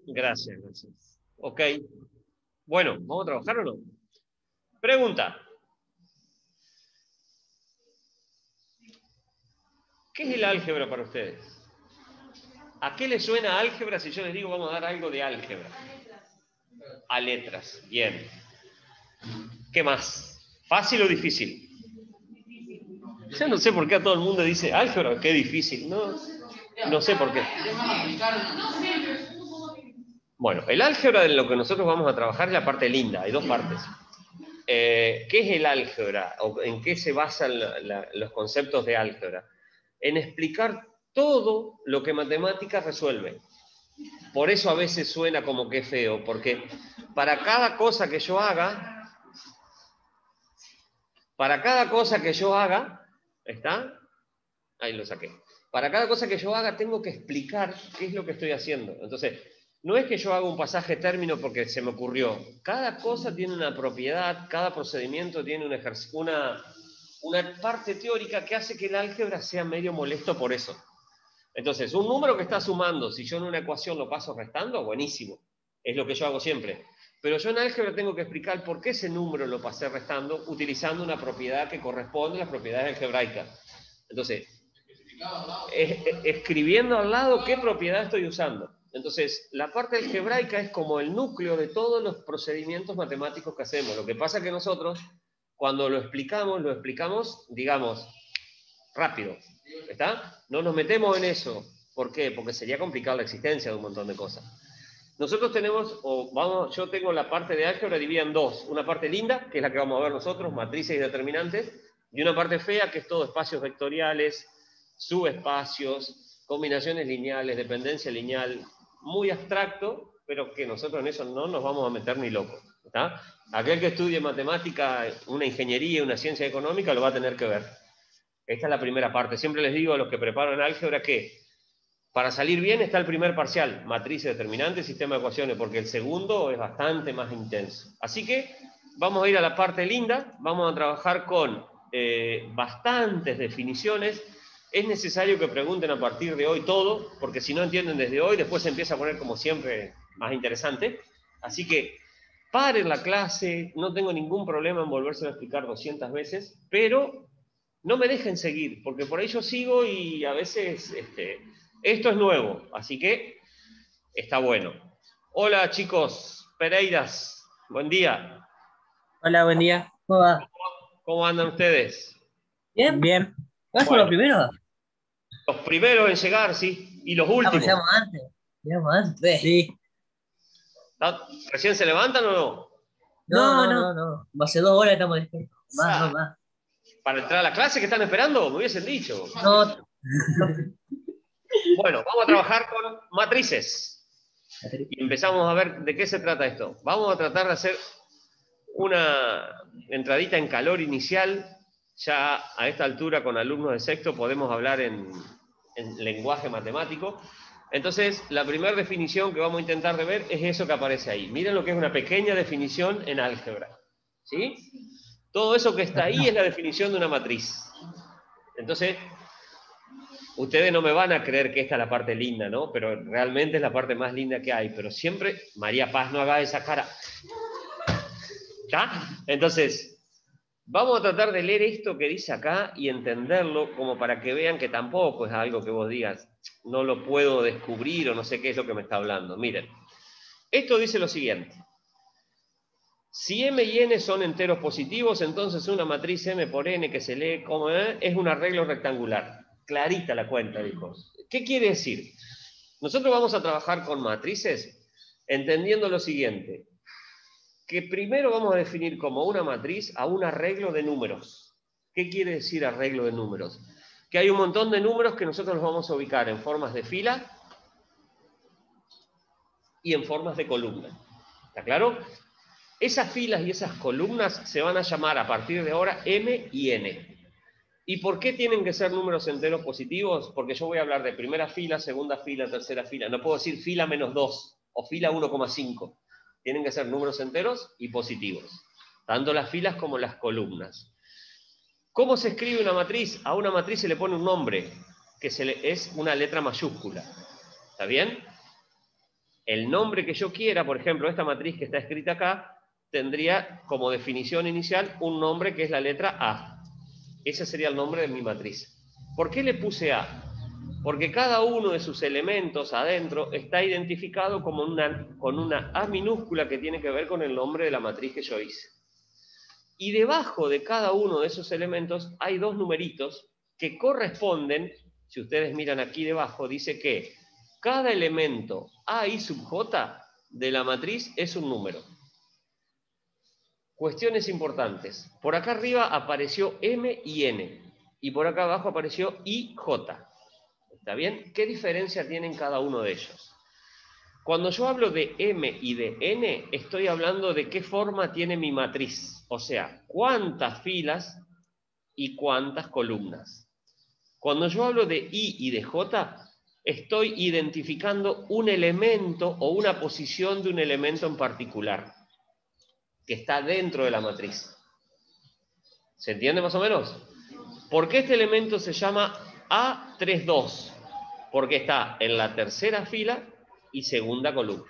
Gracias, gracias. Ok. Bueno, ¿vamos a trabajar o no? Pregunta. ¿Qué es el álgebra para ustedes? ¿A qué les suena álgebra si yo les digo vamos a dar algo de álgebra? A letras. Bien. ¿Qué más? ¿Fácil o difícil? Yo no sé por qué a todo el mundo dice álgebra, qué difícil. No sé por qué. Bueno, el álgebra de lo que nosotros vamos a trabajar es la parte linda, hay dos partes. ¿Qué es el álgebra? ¿O en qué se basan los conceptos de álgebra? En explicar todo lo que matemáticas resuelve. Por eso a veces suena como que es feo, porque para cada cosa que yo haga, ¿está? Ahí lo saqué. Para cada cosa que yo haga tengo que explicar qué es lo que estoy haciendo. Entonces, no es que yo haga un pasaje término porque se me ocurrió. Cada cosa tiene una propiedad, cada procedimiento tiene una parte teórica que hace que el álgebra sea medio molesto por eso. Entonces, un número que está sumando, si yo en una ecuación lo paso restando, buenísimo. Es lo que yo hago siempre. Pero yo en álgebra tengo que explicar por qué ese número lo pasé restando utilizando una propiedad que corresponde a las propiedades algebraicas. Entonces, escribiendo al lado qué propiedad estoy usando. Entonces, la parte algebraica es como el núcleo de todos los procedimientos matemáticos que hacemos. Lo que pasa es que nosotros, cuando lo explicamos, digamos, rápido. ¿Está? No nos metemos en eso. ¿Por qué? Porque sería complicado la existencia de un montón de cosas. Nosotros tenemos, yo tengo la parte de álgebra dividida en dos. Una parte linda, que es la que vamos a ver nosotros, matrices y determinantes, y una parte fea, que es todo espacios vectoriales, subespacios, combinaciones lineales, dependencia lineal, muy abstracto, pero que nosotros en eso no nos vamos a meter ni locos. ¿Está? Aquel que estudie matemática, una ingeniería, una ciencia económica, lo va a tener que ver. Esta es la primera parte. Siempre les digo a los que preparan álgebra que para salir bien está el primer parcial, matrices, determinantes, sistema de ecuaciones, porque el segundo es bastante más intenso. Así que vamos a ir a la parte linda, vamos a trabajar con bastantes definiciones. Es necesario que pregunten a partir de hoy todo, porque si no entienden desde hoy, después se empieza a poner como siempre más interesante. Así que paren la clase, no tengo ningún problema en volvérselo a explicar 200 veces, pero no me dejen seguir, porque por ahí yo sigo y a veces esto es nuevo, así que está bueno. Hola chicos, Pereiras, buen día. Hola, buen día. ¿Cómo va? ¿Cómo andan ustedes? ¿Bien? Bien. ¿Vos sos los Bueno, primeros? los primeros en llegar, sí, y los Ah, pues últimos. llegamos antes. Llegamos antes. Sí. ¿Recién se levantan o no? No. Hace 2 horas estamos despiertos. Ah, Más. ¿para entrar a la clase que están esperando? Me hubiesen dicho. No. Bueno, vamos a trabajar con matrices. Y empezamos a ver de qué se trata esto. Vamos a tratar de hacer una entradita en calor inicial. Ya a esta altura con alumnos de sexto podemos hablar en lenguaje matemático. Entonces, la primera definición que vamos a intentar de ver es eso que aparece ahí. Miren lo que es una pequeña definición en álgebra. ¿Sí? Todo eso que está ahí es la definición de una matriz. Entonces, ustedes no me van a creer que esta es la parte linda, ¿no? Pero realmente es la parte más linda que hay. Pero siempre, María Paz, no haga esa cara. ¿Ya? Entonces, vamos a tratar de leer esto que dice acá y entenderlo como para que vean que tampoco es algo que vos digas, no lo puedo descubrir o no sé qué es lo que me está hablando. Miren, esto dice lo siguiente. Si m y n son enteros positivos, entonces una matriz m por n que se lee como es un arreglo rectangular. Clarita la cuenta, dijo. ¿Qué quiere decir? Nosotros vamos a trabajar con matrices entendiendo lo siguiente, que primero vamos a definir como una matriz a un arreglo de números. ¿Qué quiere decir arreglo de números? Que hay un montón de números que nosotros los vamos a ubicar en formas de fila y en formas de columna. ¿Está claro? Esas filas y esas columnas se van a llamar a partir de ahora M y N. ¿Y por qué tienen que ser números enteros positivos? Porque yo voy a hablar de primera fila, segunda fila, tercera fila. No puedo decir fila menos 2 o fila 1,5. Tienen que ser números enteros y positivos. Tanto las filas como las columnas. ¿Cómo se escribe una matriz? A una matriz se le pone un nombre, que es una letra mayúscula. ¿Está bien? el nombre que yo quiera, por ejemplo, esta matriz que está escrita acá, tendría como definición inicial un nombre que es la letra A. Ese sería el nombre de mi matriz. ¿Por qué le puse A? Porque cada uno de sus elementos adentro está identificado como con una A minúscula que tiene que ver con el nombre de la matriz que yo hice. Y debajo de cada uno de esos elementos hay dos numeritos que corresponden, si ustedes miran aquí debajo, dice que cada elemento A y sub J de la matriz es un número. Cuestiones importantes. Por acá arriba apareció M y N, y por acá abajo apareció I, J. ¿Está bien? ¿Qué diferencia tienen cada uno de ellos? Cuando yo hablo de M y de N, estoy hablando de qué forma tiene mi matriz, o sea, cuántas filas y cuántas columnas. Cuando yo hablo de I y de J, estoy identificando un elemento o una posición de un elemento en particular, que está dentro de la matriz. ¿Se entiende más o menos? ¿Por qué este elemento se llama A32? Porque está en la tercera fila y segunda columna.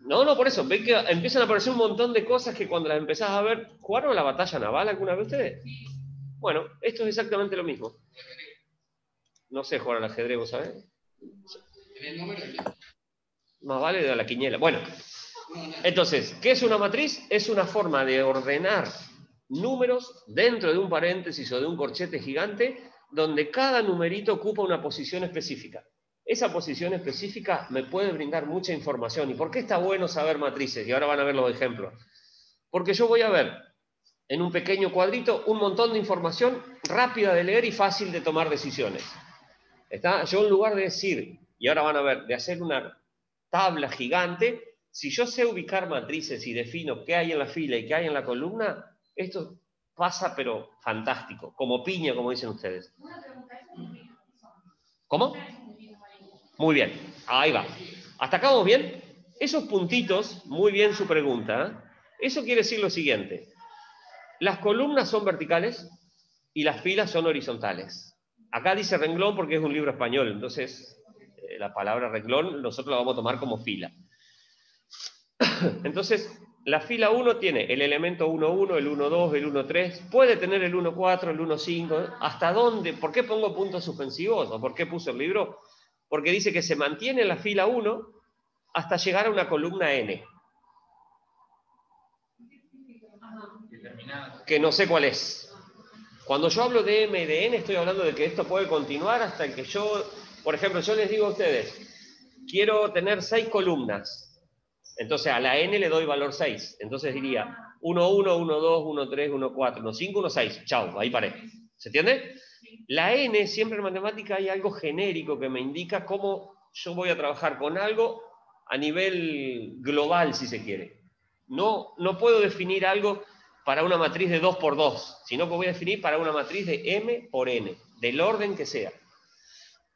No, por eso, ven que empiezan a aparecer un montón de cosas que cuando las empezás a ver, ¿jugaron a la batalla naval alguna vez ustedes? Bueno, esto es exactamente lo mismo. No sé jugar al ajedrez, ¿vos sabés? Más vale de la quiniela. Bueno, entonces, ¿qué es una matriz? Es una forma de ordenar números dentro de un paréntesis o de un corchete gigante, donde cada numerito ocupa una posición específica. Esa posición específica me puede brindar mucha información. ¿Y por qué está bueno saber matrices? Y ahora van a ver los ejemplos. Porque yo voy a ver en un pequeño cuadrito un montón de información rápida de leer y fácil de tomar decisiones. ¿Está? Yo en lugar de decir, y ahora van a ver, de hacer una tabla gigante, si yo sé ubicar matrices y defino qué hay en la fila y qué hay en la columna, esto pasa pero fantástico, como piña, como dicen ustedes. ¿Cómo? Muy bien, ahí va. ¿Hasta acá vamos bien? Esos puntitos, muy bien su pregunta, ¿eh? Eso quiere decir lo siguiente. Las columnas son verticales y las filas son horizontales. Acá dice renglón porque es un libro español, entonces la palabra renglón nosotros la vamos a tomar como fila. Entonces, la fila 1 tiene el elemento 1,1, el 1,2, el 1,3, puede tener el 1,4, el 1,5, ¿hasta dónde? ¿Por qué pongo puntos suspensivos? ¿O por qué puse el libro? Porque dice que se mantiene en la fila 1 hasta llegar a una columna N. Que no sé cuál es. Cuando yo hablo de M y de N, estoy hablando de que esto puede continuar hasta que yo, por ejemplo, yo les digo a ustedes, quiero tener 6 columnas. Entonces a la N le doy valor 6. Entonces diría 1,1, 1,2, 1,3, 1,4, 1,5, 1,6. Chau, ahí paré. ¿Se entiende? La N, siempre en matemática hay algo genérico que me indica cómo yo voy a trabajar con algo a nivel global, si se quiere. No puedo definir algo para una matriz de 2 por 2, sino que voy a definir para una matriz de M por N, del orden que sea.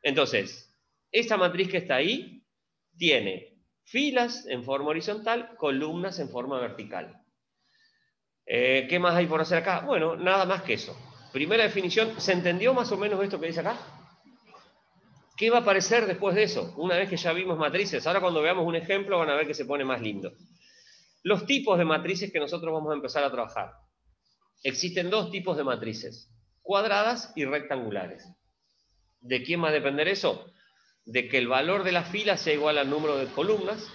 Entonces, esta matriz que está ahí tiene filas en forma horizontal, columnas en forma vertical. ¿Qué más hay por hacer acá? Bueno, nada más que eso. Primera definición, ¿se entendió más o menos esto que dice acá? ¿Qué va a aparecer después de eso? Una vez que ya vimos matrices, ahora cuando veamos un ejemplo van a ver que se pone más lindo. Los tipos de matrices que nosotros vamos a empezar a trabajar. Existen dos tipos de matrices, cuadradas y rectangulares. ¿De quién va a depender eso? De que el valor de la fila sea igual al número de columnas.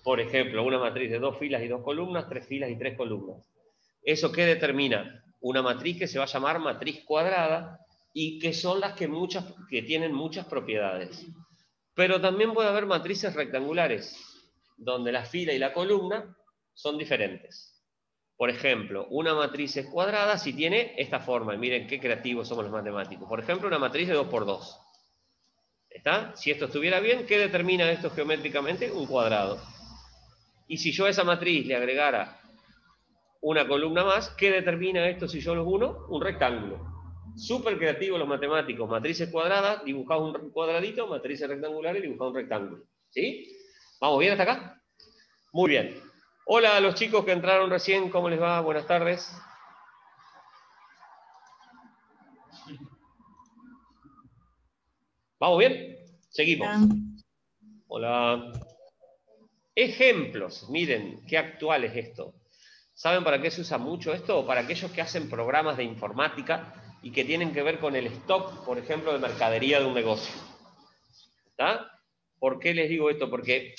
Por ejemplo, una matriz de 2 filas y 2 columnas, 3 filas y 3 columnas. ¿Eso qué determina? Una matriz que se va a llamar matriz cuadrada y que son las que tienen muchas propiedades. Pero también puede haber matrices rectangulares, donde la fila y la columna son diferentes. Por ejemplo, una matriz es cuadrada si tiene esta forma. Y miren qué creativos somos los matemáticos. Por ejemplo, una matriz de 2 por 2. ¿Está? Si esto estuviera bien, ¿qué determina esto geométricamente? Un cuadrado. Y si yo a esa matriz le agregara una columna más, ¿qué determina esto si yo los uno? Un rectángulo. Súper creativos los matemáticos. Matrices cuadradas, dibujamos un cuadradito, matrices rectangulares, dibujamos un rectángulo. ¿Sí? ¿Vamos bien hasta acá? Muy bien. Hola a los chicos que entraron recién, ¿cómo les va? Buenas tardes. ¿Vamos bien? Seguimos. Hola. Ejemplos. Miren, qué actual es esto. ¿Saben para qué se usa mucho esto? Para aquellos que hacen programas de informática y que tienen que ver con el stock, por ejemplo, de mercadería de un negocio. ¿Está? ¿Por qué les digo esto? Porque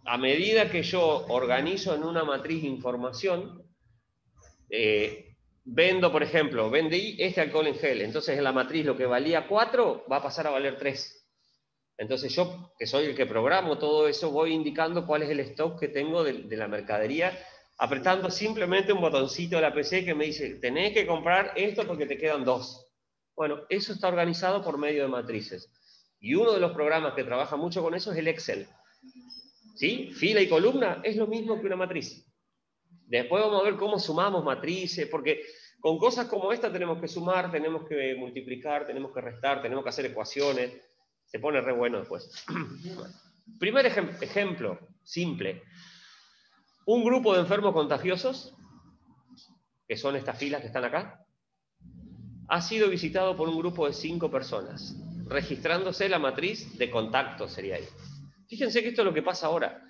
a medida que yo organizo en una matriz información, vendo, por ejemplo, vendí este alcohol en gel, entonces en la matriz lo que valía 4 va a pasar a valer 3. Entonces yo, que soy el que programo todo eso, voy indicando cuál es el stock que tengo de la mercadería, apretando simplemente un botoncito de la PC que me dice, tenés que comprar esto porque te quedan 2. Bueno, eso está organizado por medio de matrices. Y uno de los programas que trabaja mucho con eso es el Excel. ¿Sí? Fila y columna es lo mismo que una matriz. Después vamos a ver cómo sumamos matrices, porque con cosas como esta tenemos que sumar, tenemos que multiplicar, tenemos que restar, tenemos que hacer ecuaciones. Se pone re bueno después. Primer ejemplo, simple. Un grupo de enfermos contagiosos, que son estas filas que están acá, ha sido visitado por un grupo de 5 personas, registrándose la matriz de contacto, sería ahí. Fíjense que esto es lo que pasa ahora.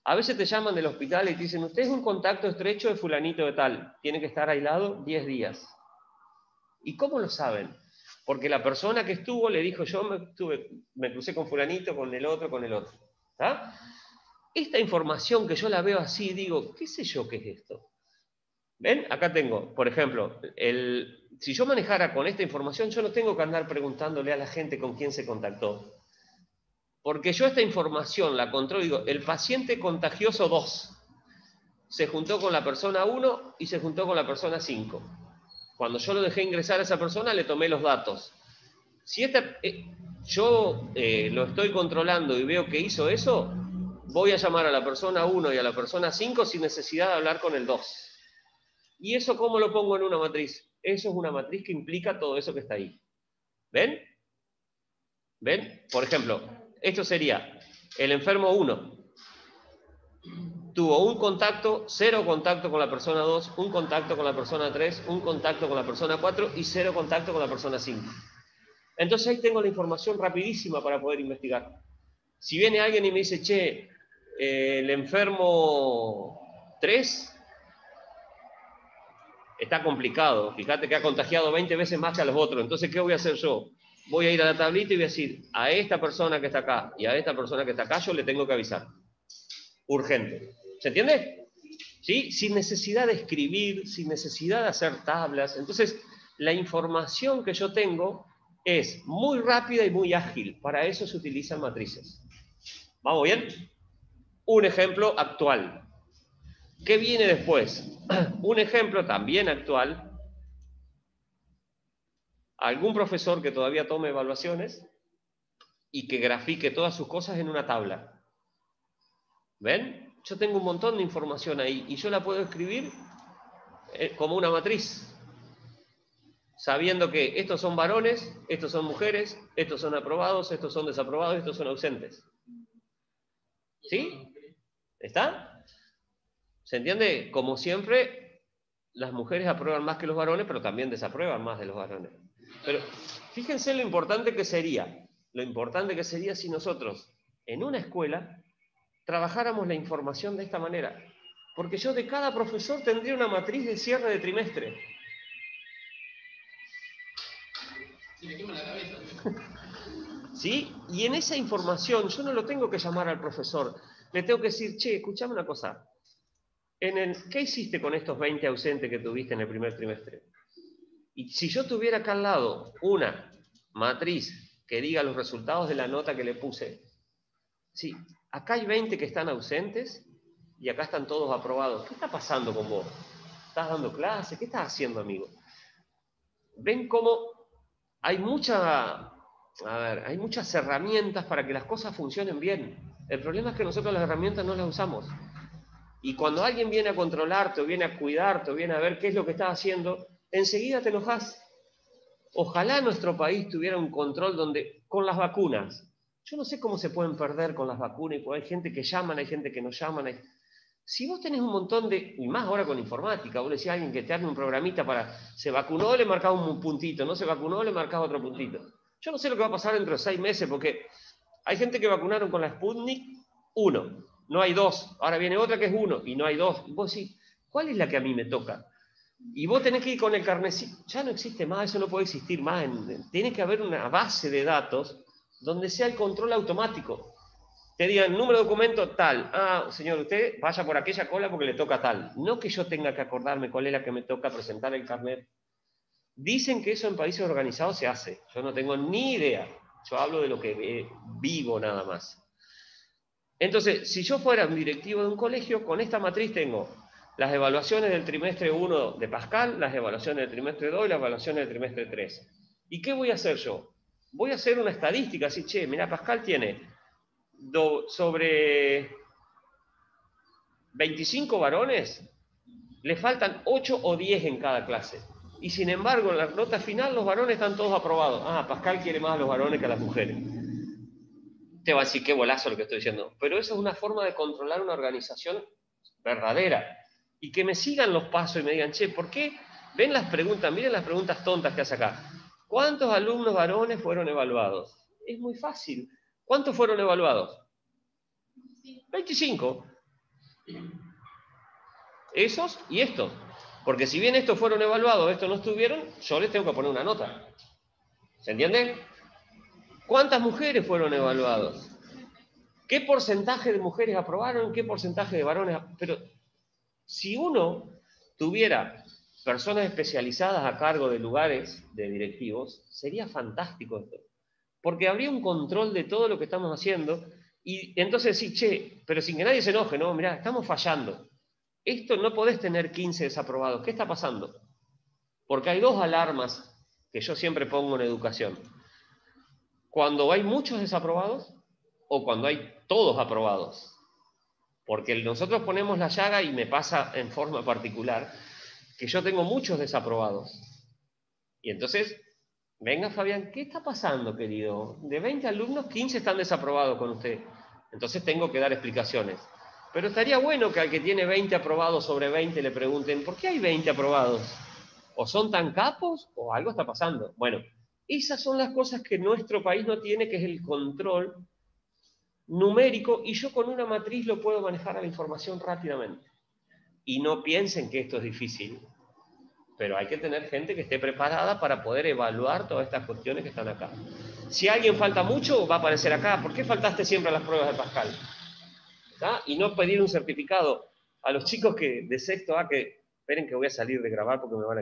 A veces te llaman del hospital y te dicen, usted es un contacto estrecho de fulanito de tal, tiene que estar aislado 10 días. ¿Y cómo lo saben? Porque la persona que estuvo le dijo, yo me crucé con fulanito, con el otro, con el otro. ¿Está? Esta información que yo la veo así, digo, ¿qué sé yo qué es esto? ¿Ven? Acá tengo, por ejemplo, si yo manejara con esta información, yo no tengo que andar preguntándole a la gente con quién se contactó. Porque yo esta información la controlo, digo, el paciente contagioso 2 se juntó con la persona 1 y se juntó con la persona 5. Cuando yo lo dejé ingresar a esa persona, le tomé los datos. Si yo lo estoy controlando y veo que hizo eso, voy a llamar a la persona 1 y a la persona 5 sin necesidad de hablar con el 2. ¿Y eso cómo lo pongo en una matriz? Eso es una matriz que implica todo eso que está ahí. ¿Ven? ¿Ven? Por ejemplo, esto sería el enfermo 1. Tuvo un contacto, 0 contacto con la persona 2, un contacto con la persona 3, un contacto con la persona 4 y 0 contacto con la persona 5. Entonces ahí tengo la información rapidísima para poder investigar. Si viene alguien y me dice, che, el enfermo 3 está complicado, fíjate que ha contagiado 20 veces más que a los otros, entonces ¿qué voy a hacer yo? Voy a ir a la tablita y voy a decir, a esta persona que está acá y a esta persona que está acá, yo le tengo que avisar. Urgente. ¿Se entiende? ¿Sí? Sin necesidad de escribir, sin necesidad de hacer tablas. Entonces, la información que yo tengo es muy rápida y muy ágil. Para eso se utilizan matrices. ¿Vamos bien? Un ejemplo actual. ¿Qué viene después? Un ejemplo también actual. Algún profesor que todavía tome evaluaciones y que grafique todas sus cosas en una tabla. ¿Ven? Yo tengo un montón de información ahí y yo la puedo escribir como una matriz, sabiendo que estos son varones, estos son mujeres, estos son aprobados, estos son desaprobados, estos son ausentes. ¿Sí? ¿Está? ¿Se entiende? Como siempre, las mujeres aprueban más que los varones, pero también desaprueban más de los varones. Pero fíjense lo importante que sería si nosotros en una escuela trabajáramos la información de esta manera. Porque yo de cada profesor tendría una matriz de cierre de trimestre. ¿Sí? Y en esa información yo no lo tengo que llamar al profesor. Le tengo que decir, che, escuchame una cosa. ¿Qué hiciste con estos 20 ausentes que tuviste en el primer trimestre? Y si yo tuviera acá al lado una matriz que diga los resultados de la nota que le puse, sí, acá hay 20 que están ausentes y acá están todos aprobados. ¿Qué está pasando con vos? ¿Estás dando clases? ¿Qué estás haciendo, amigo? ¿Ven cómo hay muchas herramientas para que las cosas funcionen bien? El problema es que nosotros las herramientas no las usamos. Y cuando alguien viene a controlarte, o viene a cuidarte, o viene a ver qué es lo que estás haciendo, enseguida te enojas. Ojalá nuestro país tuviera un control donde, con las vacunas, yo no sé cómo se pueden perder con las vacunas, y hay gente que llaman, hay gente que no llaman. Si vos tenés un montón y más ahora con informática, vos le decís a alguien que te arme un programita se vacunó, le marcaba un puntito, no se vacunó, le marcaba otro puntito. Yo no sé lo que va a pasar dentro de 6 meses, porque Hay gente que vacunaron con la Sputnik 1, no hay 2. Ahora viene otra que es 1 y no hay 2. Y vos decís, ¿cuál es la que a mí me toca? Y vos tenés que ir con el carnecito. Ya no existe más, eso no puede existir más. Tiene que haber una base de datos donde sea el control automático. Te digan, número de documento tal. Ah, señor, usted vaya por aquella cola porque le toca tal. No que yo tenga que acordarme cuál es la que me toca presentar el carnet. Dicen que eso en países organizados se hace. Yo no tengo ni idea. Yo hablo de lo que vivo nada más. Entonces, si yo fuera un directivo de un colegio, con esta matriz tengo las evaluaciones del trimestre 1 de Pascal, las evaluaciones del trimestre 2 y las evaluaciones del trimestre 3. ¿Y qué voy a hacer yo? Voy a hacer una estadística, así, che, mira, Pascal tiene sobre 25 varones, le faltan 8 o 10 en cada clase. Y sin embargo, en la nota final, los varones están todos aprobados. Ah, Pascal quiere más a los varones que a las mujeres. Te va a decir, qué bolazo lo que estoy diciendo. Pero eso es una forma de controlar una organización verdadera. Y que me sigan los pasos y me digan, che, ¿por qué? Ven las preguntas, miren las preguntas tontas que hace acá. ¿Cuántos alumnos varones fueron evaluados? Es muy fácil. ¿Cuántos fueron evaluados? 25. Esos y estos. Porque si bien estos fueron evaluados, estos no estuvieron, yo les tengo que poner una nota. ¿Se entiende? ¿Cuántas mujeres fueron evaluadas? ¿Qué porcentaje de mujeres aprobaron? ¿Qué porcentaje de varones? Pero si uno tuviera personas especializadas a cargo de lugares de directivos, sería fantástico esto. Porque habría un control de todo lo que estamos haciendo y entonces sí, che, pero sin que nadie se enoje, ¿no? Mirá, estamos fallando. Esto no podés tener 15 desaprobados. ¿Qué está pasando? Porque hay dos alarmas que yo siempre pongo en educación. Cuando hay muchos desaprobados o cuando hay todos aprobados. Porque nosotros ponemos la llaga y me pasa en forma particular que yo tengo muchos desaprobados. Y entonces, venga Fabián, ¿qué está pasando, querido? De 20 alumnos, 15 están desaprobados con usted. Entonces tengo que dar explicaciones. Pero estaría bueno que al que tiene 20 aprobados sobre 20 le pregunten, ¿por qué hay 20 aprobados? ¿O son tan capos o algo está pasando? Bueno, esas son las cosas que nuestro país no tiene, que es el control numérico, y yo con una matriz lo puedo manejar a la información rápidamente. Y no piensen que esto es difícil, pero hay que tener gente que esté preparada para poder evaluar todas estas cuestiones que están acá. Si alguien falta mucho, va a aparecer acá. ¿Por qué faltaste siempre a las pruebas de Pascal? ¿Ah? Y no pedir un certificado a los chicos que de sexto A que esperen que voy a salir de grabar porque me van a